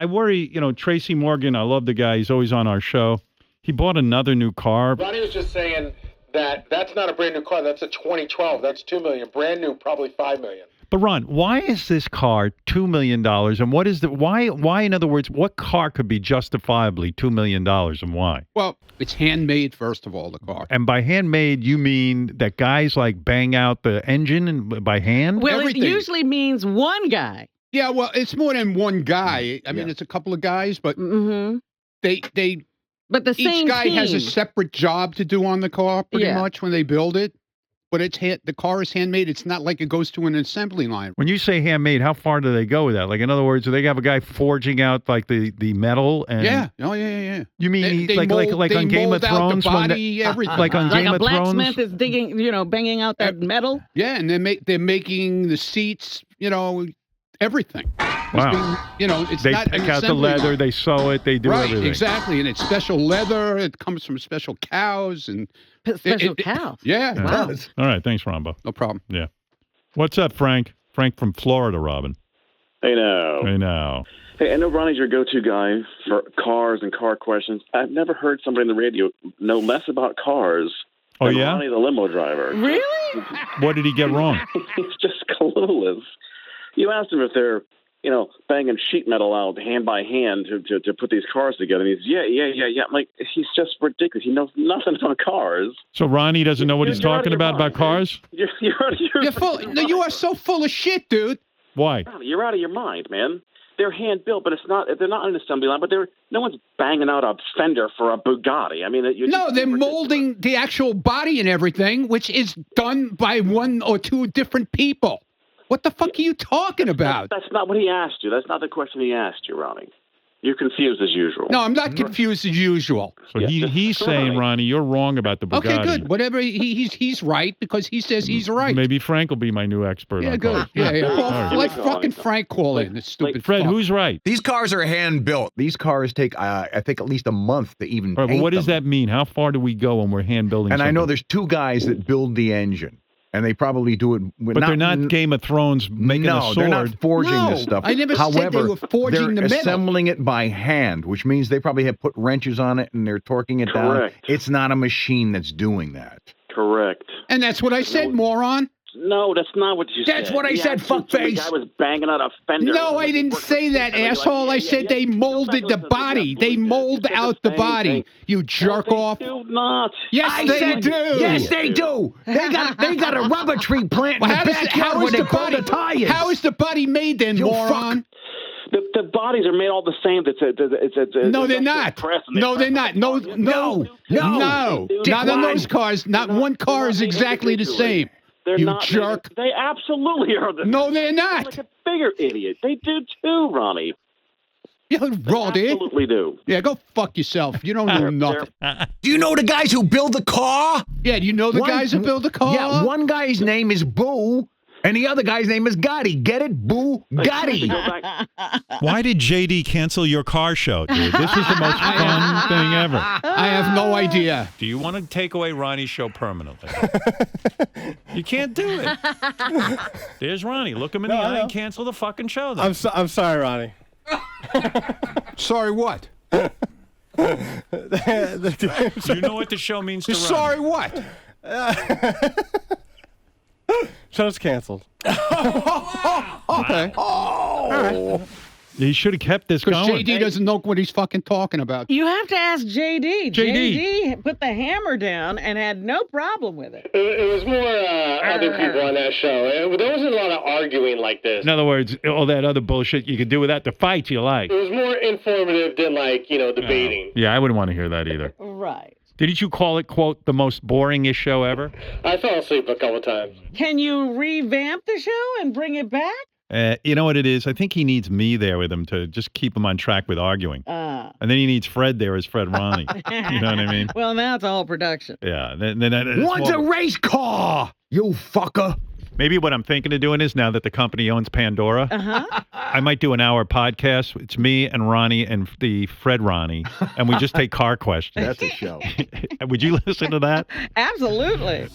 I worry, Tracy Morgan, I love the guy. He's always on our show. He bought another new car. Ronnie was just saying that's not a brand new car. That's a 2012. That's $2 million. Brand new, probably $5 million. But Ron, why is this car $2 million? And what is why, in other words, what car could be justifiably $2 million and why? Well, it's handmade, first of all, the car. And by handmade, you mean that guys like bang out the engine by hand? Well, Everything. It usually means one guy. Yeah, well, it's more than one guy. I mean, it's a couple of guys, but they But the same each guy team. has a separate job to do on the car, pretty much, when they build it. But the car is handmade. It's not like it goes to an assembly line. When you say handmade, how far do they go with that? Like, in other words, do they have a guy forging out like the metal? And Yeah. Oh, yeah. You mean They like mold, on Game of out Thrones? the body, everything. Like on like Game a of Thrones? blacksmith is digging, banging out that metal. Yeah, and they're making the seats, everything. Wow. It's They not an pick out the assembly leather, line. they sew it, they do Right, everything. exactly. And it's special leather. It comes from special cows. And Special cow. Yeah, it Wow. does. All right, thanks, Rombo. No problem. Yeah. What's up, Frank? Frank from Florida, Robin. Hey, now. Hey, now. Hey, I know Ronnie's your go-to guy for cars and car questions. I've never heard somebody on the radio know less about cars than Ronnie, the limo driver. Really? What did he get wrong? He's just clueless. You asked him if they're, banging sheet metal out hand by hand to put these cars together. And he's, yeah. I'm like, he's just ridiculous. He knows nothing about cars. So Ronnie doesn't know what he's talking about cars? You're full. No, you are so full of shit, dude. Why? You're out of your mind, man. They're hand built, but they're not an assembly line. But no one's banging out a fender for a Bugatti. I mean, they're molding the actual body and everything, which is done by one or two different people. What the fuck are you talking about? That's not what he asked you. That's not the question he asked you, Ronnie. You're confused as usual. No, I'm not confused as usual. So he's saying, Ronnie, you're wrong about the Bugatti. Okay, good. Whatever. He's right because he says he's right. Maybe Frank will be my new expert on good. cars. Yeah. Right. Let fucking Frank call in. This stupid Fred, fuck. who's right? These cars are hand built. These cars take, I think, at least a month to even All right, paint but what does them. that mean? How far do we go when we're hand building And something? I know there's two guys that build the engine. And they probably do it. But they're not Game of Thrones making a sword. No, they're not forging this stuff. I never However, said they were forging they're the metal. assembling it by hand, which means they probably have put wrenches on it and they're torquing it down. Correct. It's not a machine that's doing that. Correct. And that's what I said, moron. No, that's not what you said. That's what I said, fuckface. The guy was banging out a fender. No, I didn't say that, asshole. I said they molded the body. They mold out the body. You jerk off. Do not. Yes, they do. Yes, they do. They got a rubber tree plant in the backyard where they pull the tires. How is the body made then, moron? The bodies are made all the same. No, they're not. No, they're not. No. Not on those cars. Not one car is exactly the same. They're you not. jerk. They absolutely are. No, they're not. Like a bigger idiot. They do too, Ronnie. Yeah, raw, dude. Absolutely do. Yeah, go fuck yourself. You don't know nothing. Do you know the guys who build the car? Yeah, do you know the guys who build the car? Yeah, one guy's name is Boo, and the other guy's name is Gotti. Get it? Boo Gotti. Why did JD cancel your car show, dude? This is the most fun thing ever. I have no idea. Do you want to take away Ronnie's show permanently? You can't do it. There's Ronnie. Look him in the eye and cancel the fucking show. Then. I'm sorry, Ronnie. Sorry what? You know what the show means to Ronnie. Sorry what? Show's canceled. Okay. All right. He should have kept this Because going. JD doesn't know what he's fucking talking about. You have to ask JD. JD. JD put the hammer down and had no problem with it. It was more other people on that show. There wasn't a lot of arguing like this. In other words, all that other bullshit you could do without the fights you like. It was more informative than debating. Yeah, I wouldn't want to hear that either. Right. Didn't you call it, quote, the most boringest show ever? I fell asleep a couple times. Can you revamp the show and bring it back? You know what it is? I think he needs me there with him to just keep him on track with arguing. And then he needs Fred there as Fred Ronnie. You know what I mean? Well, now it's a whole production. Yeah. One's a race car, you fucker. Maybe what I'm thinking of doing is, now that the company owns Pandora, I might do an hour podcast. It's me and Ronnie and the Fred Ronnie, and we just take car questions. That's a show. Would you listen to that? Absolutely.